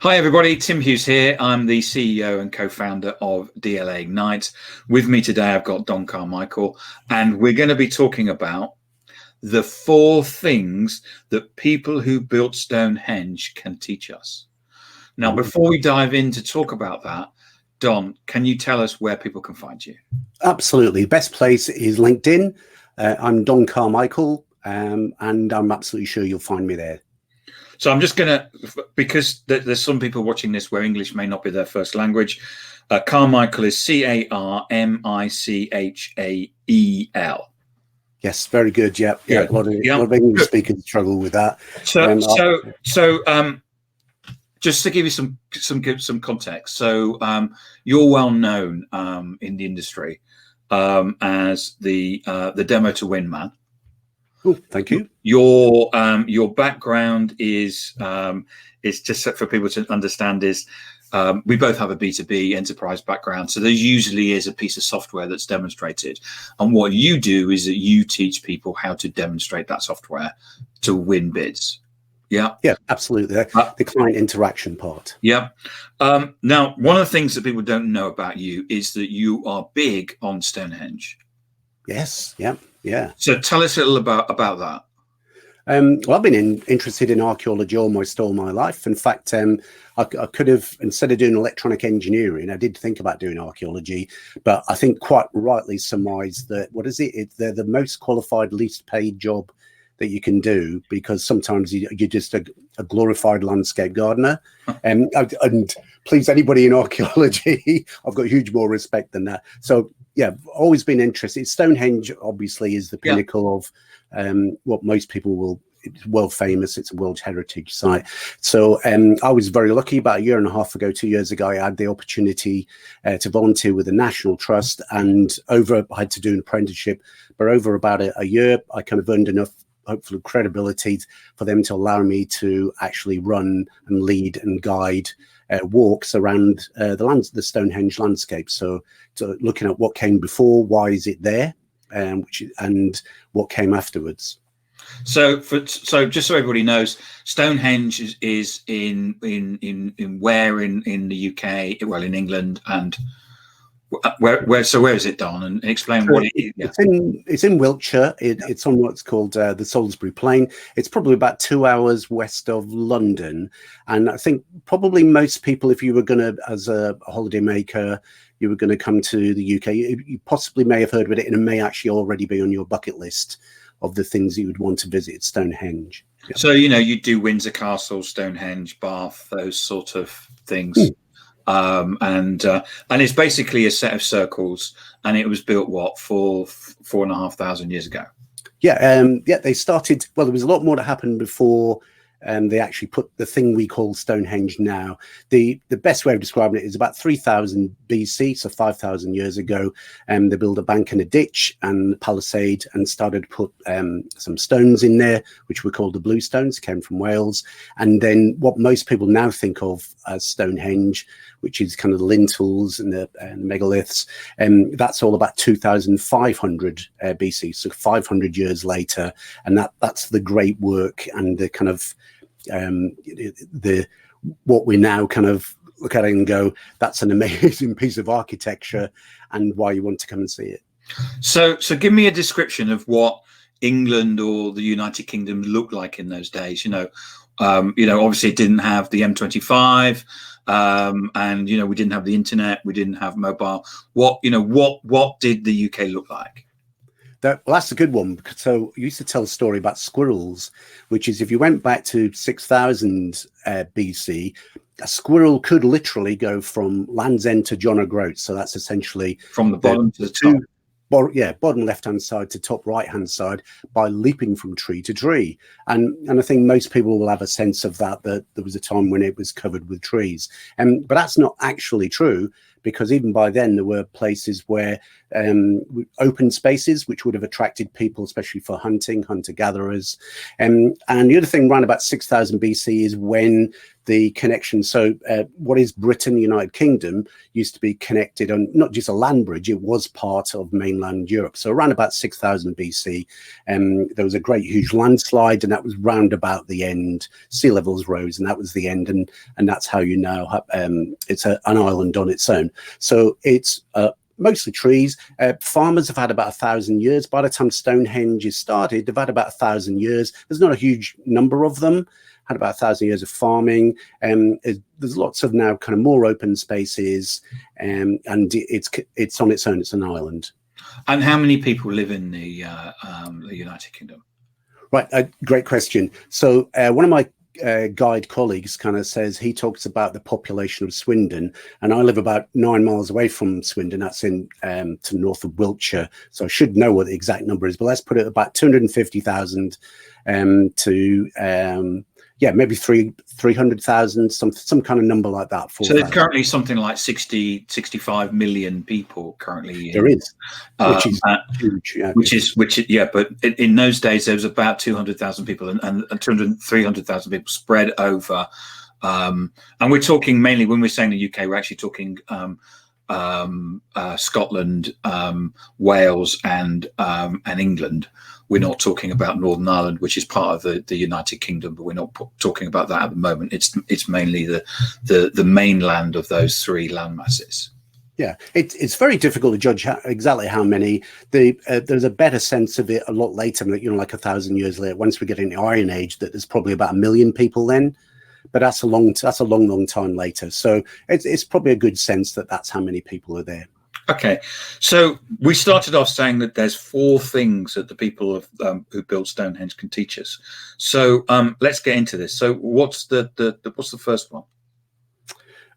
Hi everybody, Tim Hughes here. I'm the CEO and co-founder of DLA Ignite. With me today I've got Don Carmichael, and we're going to be talking about the 4 things that people who built Stonehenge can teach us. Now, before we dive in to talk about that, Don, can you tell us where people can find you? Absolutely. Best place is LinkedIn. I'm Don Carmichael, and I'm absolutely sure you'll find me there. So I'm just going to, because there's some people watching this where English may not be their first language. Carmichael is Carmichael. Yes, very good. Yep. Yeah. A lot of English speakers struggle with that. So just to give you some context. So you're well known in the industry as the demo to win man. Oh, thank you. Your background is just for people to understand is we both have a B2B enterprise background. So there usually is a piece of software that's demonstrated. And what you do is that you teach people how to demonstrate that software to win bids. Yeah. Yeah, absolutely. The client interaction part. Yeah. Now, one of the things that people don't know about you is that you are big on Stonehenge. Yes. Yeah. Yeah. So tell us a little about that. Well, I've been interested in archaeology almost all my life. In fact, I could have, instead of doing electronic engineering, I did think about doing archaeology, but I think quite rightly surmised that, they're the most qualified, least paid job that you can do, because sometimes you're just a glorified landscape gardener. And please, anybody in archaeology, I've got huge more respect than that. So yeah, I've always been interested. Stonehenge obviously is the pinnacle of what most people will. It's world famous. It's a World Heritage Site. So I was very lucky. About a year and a half ago, 2 years ago, I had the opportunity to volunteer with the National Trust, and I had to do an apprenticeship. But over about a year, I kind of earned enough, hopefully, credibility for them to allow me to actually run and lead and guide walks around the Stonehenge landscape. So looking at what came before, why is it there, and what came afterwards. So just so everybody knows, Stonehenge is in where in the UK? Well, in England, and where is it, Don? And explain what it is. Yeah. It's in Wiltshire. It's on what's called the Salisbury Plain. It's probably about 2 hours west of London. And I think probably most people, if you were going to, as a holiday maker, you were going to come to the UK, you possibly may have heard of it, and it may actually already be on your bucket list of the things you would want to visit Stonehenge. Yeah. So, you do Windsor Castle, Stonehenge, Bath, those sort of things. And it's basically a set of circles, and it was built 4,500 years ago. Yeah. They started, well, there was a lot more that happened before they actually put the thing we call Stonehenge now. The best way of describing it is about 3000 BC, so 5,000 years ago. They built a bank and a ditch and palisade and started to put some stones in there, which were called the blue stones, came from Wales. And then what most people now think of as Stonehenge, which is kind of the lintels and the megaliths, that's all about 2,500 BC, so 500 years later. And that's the great work and the kind of what we now kind of look at it and go, that's an amazing piece of architecture, and why you want to come and see it. So give me a description of what England or the United Kingdom looked like in those days. Obviously it didn't have the M25, and we didn't have the internet, we didn't have mobile. What did the UK look like? That's a good one. So you used to tell a story about squirrels, which is if you went back to 6,000 BC, a squirrel could literally go from Land's End to John O'Groats. So that's essentially from the bottom to the top. Bottom left-hand side to top right-hand side by leaping from tree to tree. And I think most people will have a sense of that there was a time when it was covered with trees. But that's not actually true, because even by then there were places where open spaces which would have attracted people, especially for hunting, hunter-gatherers. And the other thing, around about 6000 BC, is when the connection, so what is Britain, United Kingdom, used to be connected on not just a land bridge, it was part of mainland Europe. So around about 6000 BC, there was a great huge landslide, and that was round about the end. Sea levels rose, and that was the end, and that's how you now have, it's an island on its own. So it's mostly trees. Farmers have had about 1,000 years. By the time Stonehenge is started, they've had about 1,000 years. There's not a huge number of them. Had about 1,000 years of farming. There's lots of now kind of more open spaces, and it's on its own. It's an island. And how many people live in the United Kingdom? Right, great question. So one of my guide colleagues kind of says, he talks about the population of Swindon, and I live about 9 miles away from Swindon. That's in to north of Wiltshire, so I should know what the exact number is, but let's put it about 250,000 to maybe 300,000, some kind of number like that. So there's currently something like 65 million people currently. There is, which is huge. Yeah. But in those days there was about 200,000 people and 300,000 people spread over. And we're talking mainly, when we're saying the UK, we're actually talking Scotland, Wales, and England. We're not talking about Northern Ireland, which is part of the United Kingdom, but we're not talking about that at the moment. It's mainly the mainland of those three land masses. Yeah, it's very difficult to judge exactly how many. There's a better sense of it a lot later, like 1,000 years later. Once we get in the Iron Age, that there's probably about 1 million people then. But that's a long time later. So it's probably a good sense that that's how many people are there. Okay, so we started off saying that there's 4 things that the people who built Stonehenge can teach us. So let's get into this. So what's the first one?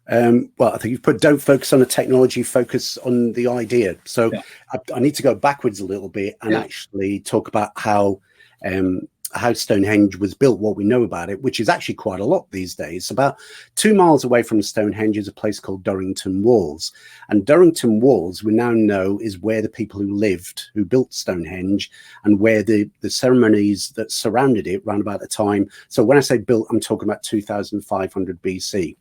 Well, I think you've put, don't focus on the technology, focus on the idea. So yeah. I need to go backwards a little bit and actually talk about how Stonehenge was built, what we know about it, which is actually quite a lot these days. About 2 miles away from Stonehenge is a place called Durrington Walls. And Durrington Walls, we now know, is where the people who built Stonehenge, and where the ceremonies that surrounded it ran about the time. So when I say built, I'm talking about 2500 BC.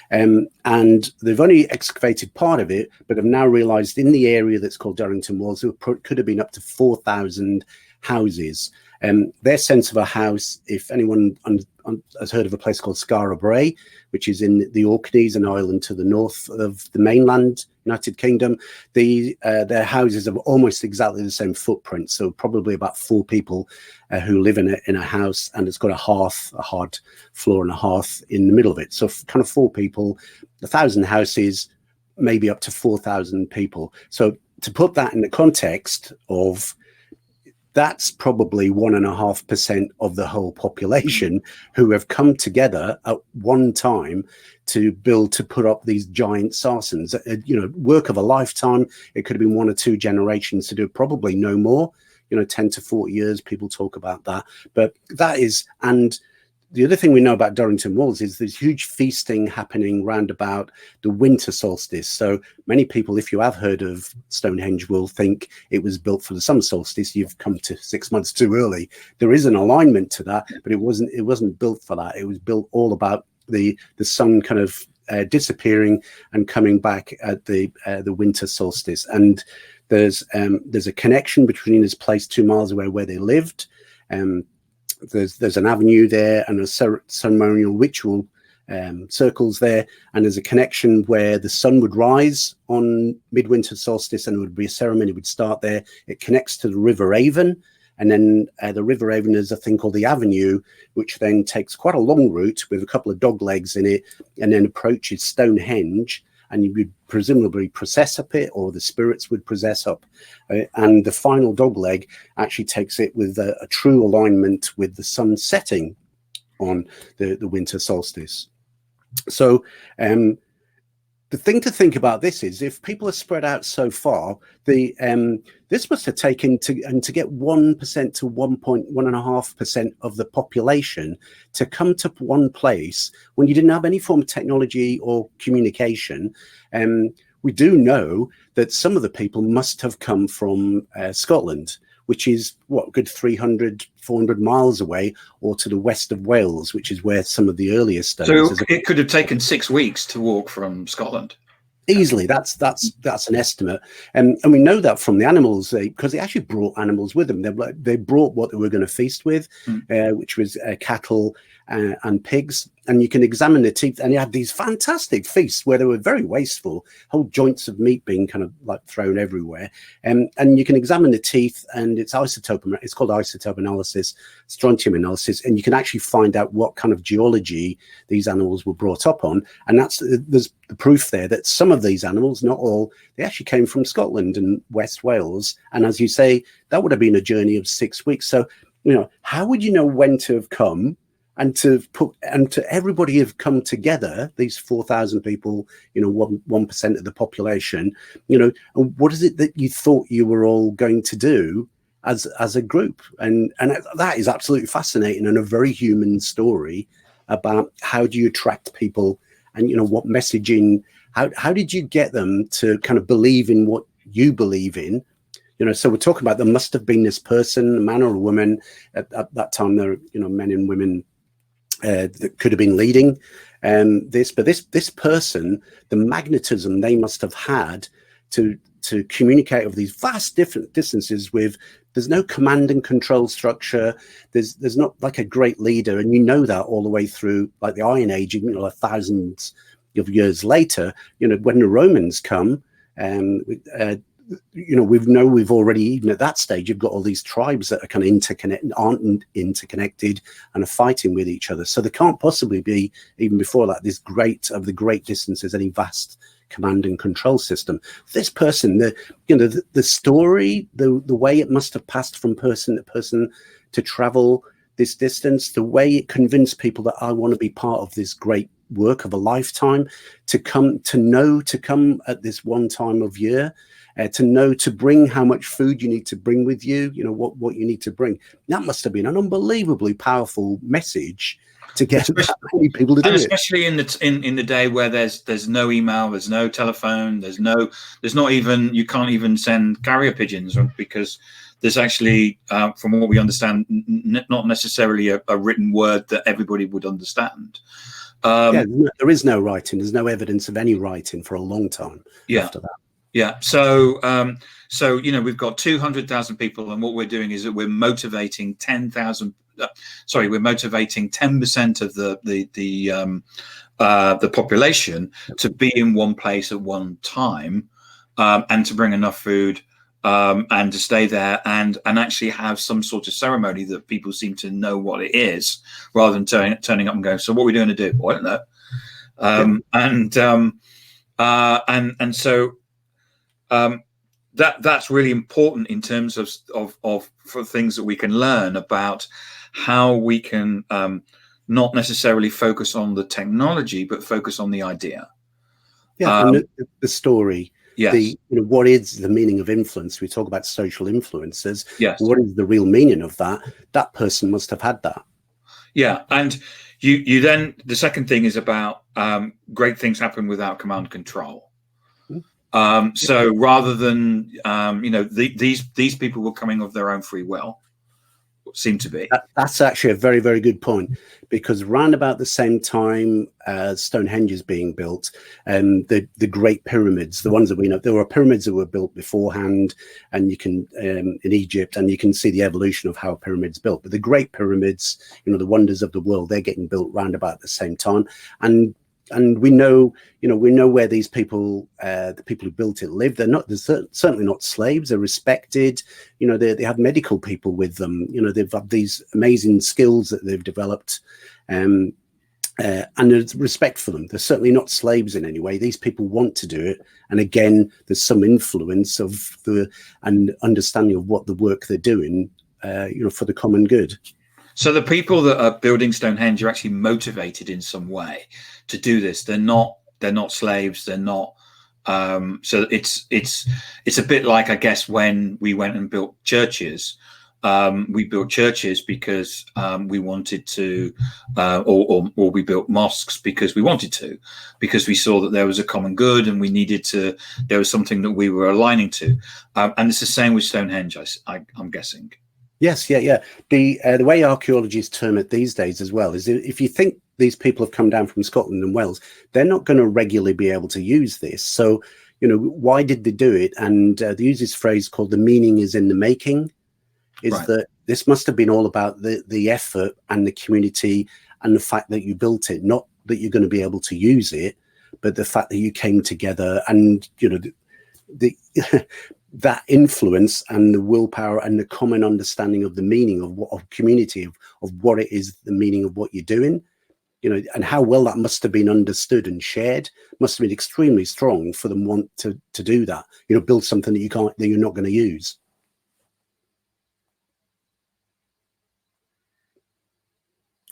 And they've only excavated part of it, but have now realized in the area that's called Durrington Walls, there could have been up to 4,000 houses. Their sense of a house, if anyone has heard of a place called Skara Brae, which is in the Orkneys, an island to the north of the mainland United Kingdom, their houses have almost exactly the same footprint. So probably about 4 people who live in a house, and it's got a hearth, a hard floor and a hearth in the middle of it. So kind of 4 people, 1,000 houses, maybe up to 4,000 people. So to put that in the context of, that's probably 1.5% of the whole population who have come together at one time to put up these giant sarsens. Work of a lifetime. It could have been 1 or 2 generations to do, probably no more. 10 to 40 years. People talk about that, but that is. And the other thing we know about Durrington Walls is there's huge feasting happening round about the winter solstice. So many people, if you have heard of Stonehenge, will think it was built for the summer solstice. You've come to 6 months too early. There is an alignment to that, but it wasn't built for that. It was built all about the sun kind of disappearing and coming back at the winter solstice. And there's a connection between this place 2 miles away where they lived. There's an avenue there and a ceremonial ritual circles there, and there's a connection where the sun would rise on midwinter solstice, and there would be a ceremony would start there. It connects to the River Avon, and then the River Avon is a thing called the Avenue, which then takes quite a long route with a couple of dog legs in it, and then approaches Stonehenge. And you would presumably process up it, or the spirits would process up. And the final dog leg actually takes it with a true alignment with the sun setting on the winter solstice. So the thing to think about this is, if people are spread out so far, this must have taken to get 1% to 1.5% of the population to come to one place when you didn't have any form of technology or communication, we do know that some of the people must have come from Scotland, which is what, good 300, 400 miles away, or to the west of Wales, which is where some of the earliest stones. So it could have taken 6 weeks to walk from Scotland. Easily, that's an estimate, and we know that from the animals, because they actually brought animals with them. They brought what they were going to feast with, which was cattle and pigs. And you can examine the teeth, and you had these fantastic feasts where they were very wasteful, whole joints of meat being kind of like thrown everywhere. And you can examine the teeth, and it's called isotope analysis, strontium analysis, and you can actually find out what kind of geology these animals were brought up on. And there's the proof there that some of these animals, not all, they actually came from Scotland and West Wales. And as you say, that would have been a journey of 6 weeks. So, how would you know when to have come? And to everybody have come together, these 4,000 people, 1% of the population, and what is it that you thought you were all going to do as a group? And that is absolutely fascinating, and a very human story about how do you attract people, and what messaging, how did you get them to kind of believe in what you believe in? So we're talking about there must have been this person, a man or a woman at that time. There, men and women that could have been leading this, but this person, the magnetism they must have had to communicate over these vast different distances with. There's no command and control structure. There's not like a great leader, and that all the way through, like the Iron Age, like thousands of years later. When the Romans come, we've already, even at that stage, you've got all these tribes that are kind of aren't interconnected and are fighting with each other. So there can't possibly be, even before that, the great distances, any vast command and control system. This person, the story, the way it must have passed from person to person to travel this distance, the way it convinced people that I want to be part of this great work of a lifetime, to come at this one time of year. To bring how much food you need to bring with you, what you need to bring. That must have been an unbelievably powerful message to get that many people to do it. Especially in the day where there's no email, there's no telephone, there's not even, you can't even send carrier pigeons, because there's actually, from what we understand, not necessarily a written word that everybody would understand. There is no writing. There's no evidence of any writing for a long time after that. Yeah. So we've got 200,000 people, and what we're doing is that we're motivating 10,000. We're motivating 10% of the population to be in one place at one time, and to bring enough food, and to stay there, and actually have some sort of ceremony that people seem to know what it is, rather than turning up and going, so what are we doing to do? Well, I don't know. And so. That's really important in terms of for things that we can learn about how we can not necessarily focus on the technology, but focus on the idea. And the story. Yes. What is the meaning of influence? We talk about social influences. Yes. What is the real meaning of that? That person must have had that. Yeah, and you then, the second thing is about great things happen without command control. So rather than, these people were coming of their own free will, seem to be. That's actually a very, very good point, because round about the same time as Stonehenge is being built, the Great Pyramids, the ones that we know, there were pyramids that were built beforehand, and you can, in Egypt, and you can see the evolution of how a pyramid's built. But the Great Pyramids, the wonders of the world, they're getting built round about the same time. And we know where these people, the people who built it, live. They're certainly not slaves. They're respected. They have medical people with them. They've got these amazing skills that they've developed, and there's respect for them. They're certainly not slaves in any way. These people want to do it, and again, there's some influence of and understanding of what the work they're doing, for the common good. So the people that are building Stonehenge are actually motivated in some way to do this. They're not slaves. They're not. So it's a bit like, I guess, when we went and built churches, We built churches because we wanted to, or we built mosques because we wanted to, because we saw that there was a common good and we needed to. There was something that we were aligning to, and it's the same with Stonehenge. I'm guessing. Yes, yeah. The way archaeologists term it these days as well is if you think these people have come down from Scotland and Wales, they're not going to regularly be able to use this. So, why did they do it? And they use this phrase called "the meaning is in the making." Is right. That this must have been all about the effort and the community and the fact that you built it, not that you're going to be able to use it, but the fact that you came together and the that influence and the willpower and the common understanding of the meaning of community of what it is, the meaning of what you're doing, and how well that must have been understood and shared must have been extremely strong for them want to do that. Build something that you're not going to use.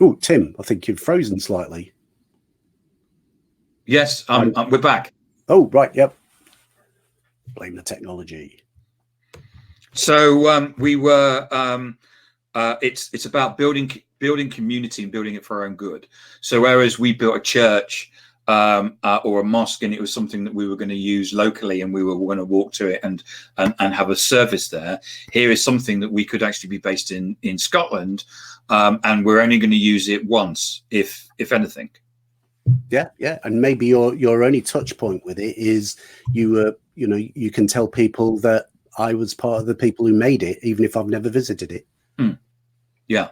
Oh, Tim, I think you've frozen slightly. Yes, we're back. Oh, right. Yep. Blame the technology. So we were. It's about building community and building it for our own good. So whereas we built a church or a mosque and it was something that we were going to use locally and we were going to walk to it and have a service there, here is something that we could actually be based in Scotland, and we're only going to use it once, if anything. Yeah, and maybe your only touch point with it is you can tell people that I was part of the people who made it, even if I've never visited it. Yeah.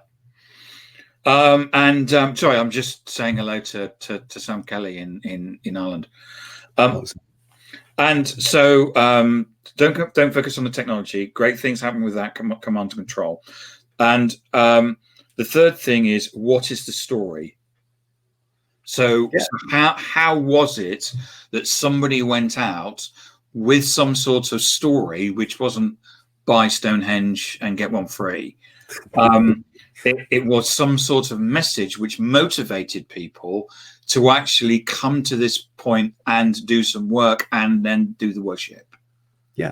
Sorry, I'm just saying hello to Sam Kelly in Ireland. And so don't focus on the technology. Great things happen with that command and control. And the third thing is, what is the story? So how was it that somebody went out with some sort of story, which wasn't buy Stonehenge and get one free? It was some sort of message which motivated people to actually come to this point and do some work and then do the worship. Yeah.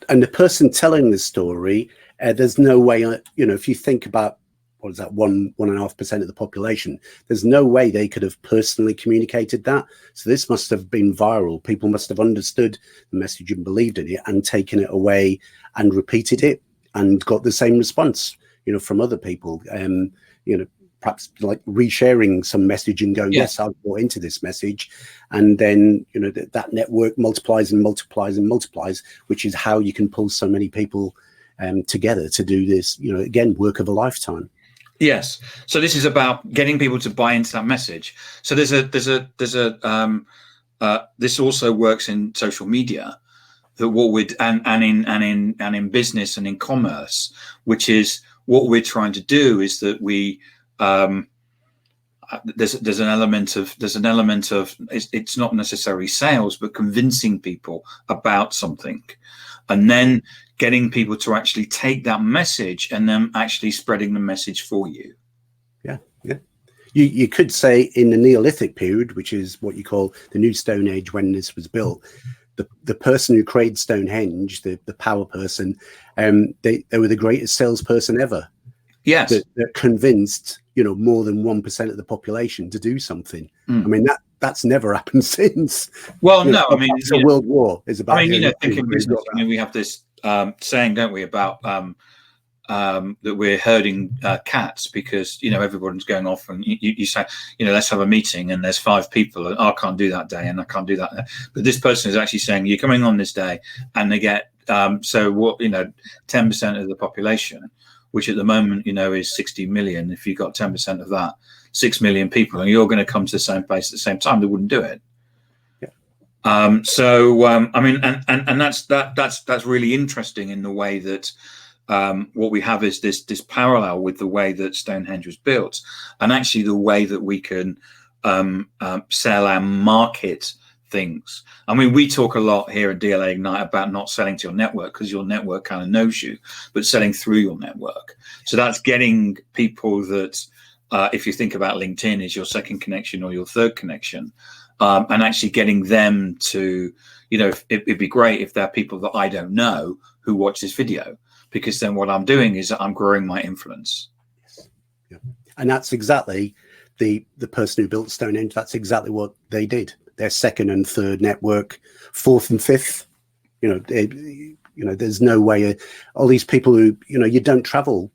And the person telling the story, there's no way, if you think about, what is that, 1.5% of the population, there's no way they could have personally communicated that. So this must have been viral. People must have understood the message and believed in it and taken it away and repeated it and got the same response, from other people, perhaps like resharing some message and going, yes, I've bought into this message. And then, that network multiplies and multiplies and multiplies, which is how you can pull so many people together to do this, again, work of a lifetime. Yes. So this is about getting people to buy into that message. So this also works in social media, that what we'd and in business and in commerce, which is what we're trying to do is that we there's an element of it's not necessarily sales, but convincing people about something, and then getting people to actually take that message and then actually spreading the message for you. Yeah. You could say in the Neolithic period, which is what you call the New Stone Age, when this was built, the person who created Stonehenge, the power person, they were the greatest salesperson ever. Yes. That convinced, more than 1% of the population to do something. I mean, that's never happened since. Well, no, I mean, it's a world war is about. I mean, think in business, we have this saying, don't we, about that we're herding cats because everyone's going off and you say let's have a meeting and there's 5 people and I can't do that day and I can't do that day. But this person is actually saying you're coming on this day and they get 10% of the population, which at the moment is 60 million. If you've got 10% of that, 6 million people, and you're going to come to the same place at the same time, they wouldn't do it. I mean, and that's really interesting in the way that what we have is this parallel with the way that Stonehenge was built, and actually the way that we can sell and market things. I mean, we talk a lot here at DLA Ignite about not selling to your network because your network kind of knows you, but selling through your network. So that's getting people that, if you think about LinkedIn, is your second connection or your third connection. And actually getting them to, it'd be great if there are people that I don't know who watch this video, because then what I'm doing is I'm growing my influence. Yes. Yeah. And that's exactly the person who built Stonehenge. That's exactly what they did. Their second and third network, fourth and fifth. There's no way. All these people who, you don't travel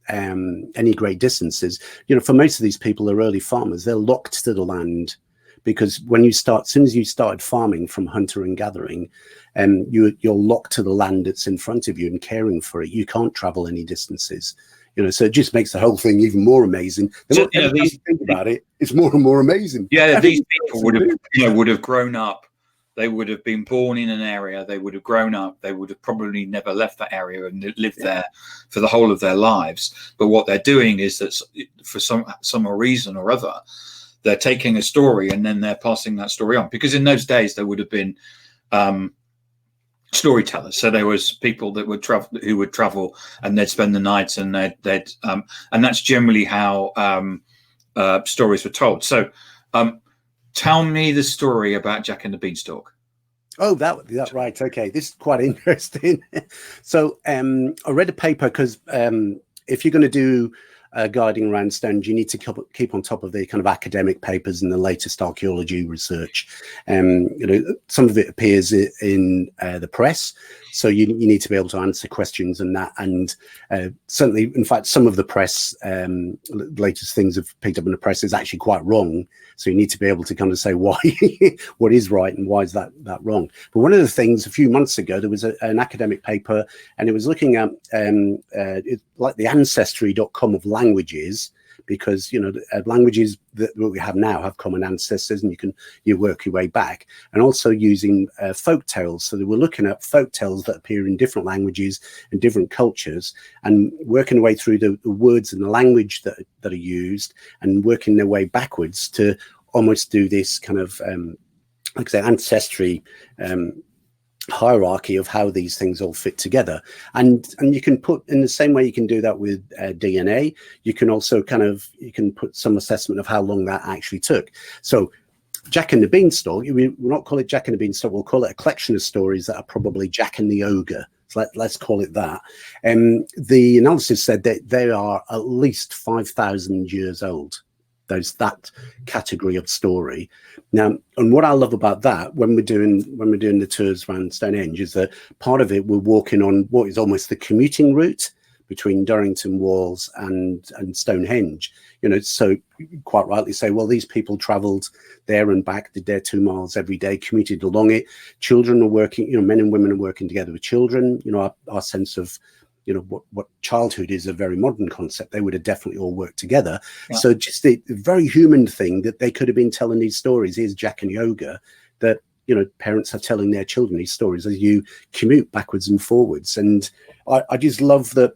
any great distances. For most of these people, they're early farmers. They're locked to the land, because as soon as you started farming from hunter and gathering, you're locked to the land that's in front of you and caring for it. You can't travel any distances. So it just makes the whole thing even more amazing. So, every time you think about it, it's more and more amazing. Yeah, these people would have grown up. They would have been born in an area. They would have grown up. They would have probably never left that area and lived there for the whole of their lives. But what they're doing is that for some reason or other, they're taking a story and then they're passing that story on. Because in those days there would have been storytellers. So there was people that would travel and they'd spend the night, and and that's generally how stories were told. So. Tell me the story about Jack and the Beanstalk. Oh, that right. Okay, this is quite interesting. So I read a paper, because if you're going to do guiding around Stonehenge, you need to keep on top of the kind of academic papers and the latest archaeology research. Some of it appears in the press, so you need to be able to answer questions and that. And certainly, in fact, some of the press, latest things have picked up in the press, is actually quite wrong. So you need to be able to kind of say why, what is right and why is that wrong. But one of the things, a few months ago, there was an academic paper, and it was looking at like the ancestry.com of languages, because languages that we have now have common ancestors, and you work your way back, and also using folk tales. So they were looking at folk tales that appear in different languages and different cultures, and working their way through the words and the language that are used, and working their way backwards to almost do this kind of like I say, ancestry hierarchy of how these things all fit together. And you can put, in the same way you can do that with DNA, you can also you can put some assessment of how long that actually took. So Jack and the Beanstalk, we'll not call it Jack and the Beanstalk, we'll call it a collection of stories that are probably Jack and the Ogre. So let's call it that. The analysis said that they are at least 5,000 years old. There's that category of story. Now, and what I love about that, when we're doing the tours around Stonehenge, is that part of it we're walking on what is almost the commuting route between Durrington Walls and Stonehenge. So you quite rightly say, well, these people travelled there and back, did their 2 miles every day, commuted along it. Children are working, men and women are working together with children. Our sense of what childhood is a very modern concept. They would have definitely all worked together. Yeah. So just the very human thing that they could have been telling these stories. Here's Jack and the Ogre, that parents are telling their children these stories as you commute backwards and forwards. And I just love that,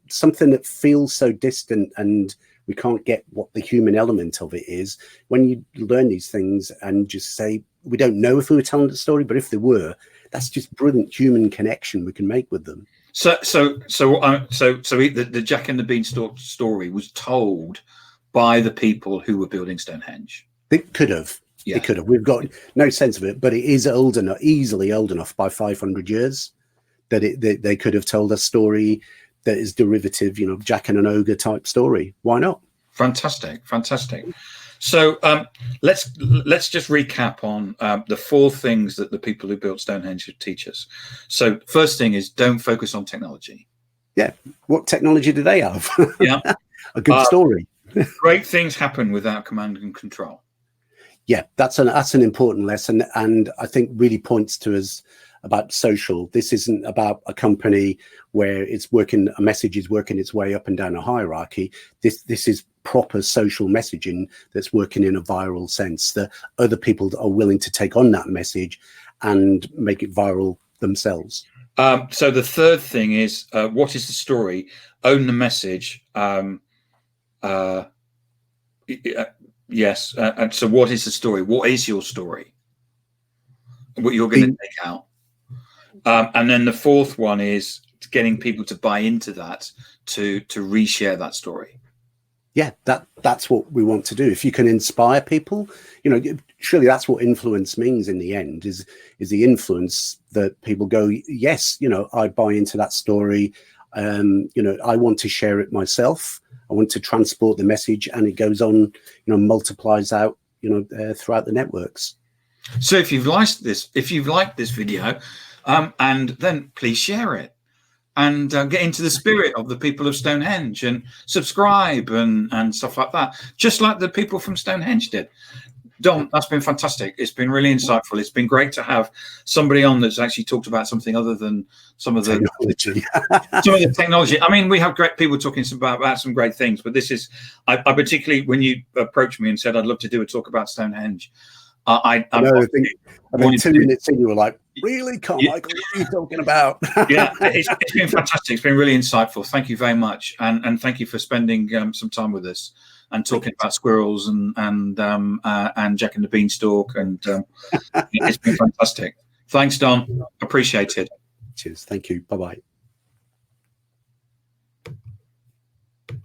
something that feels so distant and we can't get what the human element of it is. When you learn these things and just say, we don't know if we were telling the story, but if they were, that's just brilliant human connection we can make with them. So the Jack and the Beanstalk story was told by the people who were building Stonehenge. It could have. Yeah. It could have. We've got no sense of it, but it is easily old enough by 500 years that they could have told a story that is derivative, Jack and an Ogre type story. Why not? Fantastic. So let's just recap on the 4 things that the people who built Stonehenge should teach us. So first thing is, don't focus on technology. Yeah. What technology do they have? Yeah. A good story. Great things happen without command and control. Yeah, that's an important lesson, and I think really points to us about social. This isn't about a company where a message is working its way up and down a hierarchy. This is proper social messaging that's working in a viral sense, that other people are willing to take on that message and make it viral themselves. So the third thing is, what is the story? Own the message. Yes. And so what is the story? What is your story? What you're going to take out. And then the fourth one is getting people to buy into that, to reshare that story. Yeah, that's what we want to do. If you can inspire people, surely that's what influence means in the end, is the influence that people go, yes, I buy into that story. I want to share it myself. I want to transport the message, and it goes on, multiplies out, throughout the networks. So if you've liked this video, and then please share it, and get into the spirit of the people of Stonehenge, and subscribe and stuff like that, just like the people from Stonehenge did. Don, that's been fantastic. It's been really insightful. It's been great to have somebody on that's actually talked about something other than some of the technology. Some of the technology. I mean, we have great people talking about some great things, but this is, I particularly, when you approached me and said I'd love to do a talk about Stonehenge, I think 2 minutes in, you were like, really, Carmichael, what are you talking about? Yeah, it's been fantastic. It's been really insightful. Thank you very much, and thank you for spending some time with us and talking about squirrels and Jack and the Beanstalk, and it's been fantastic. Thanks, Don. Appreciate it. Cheers. Thank you. Bye-bye.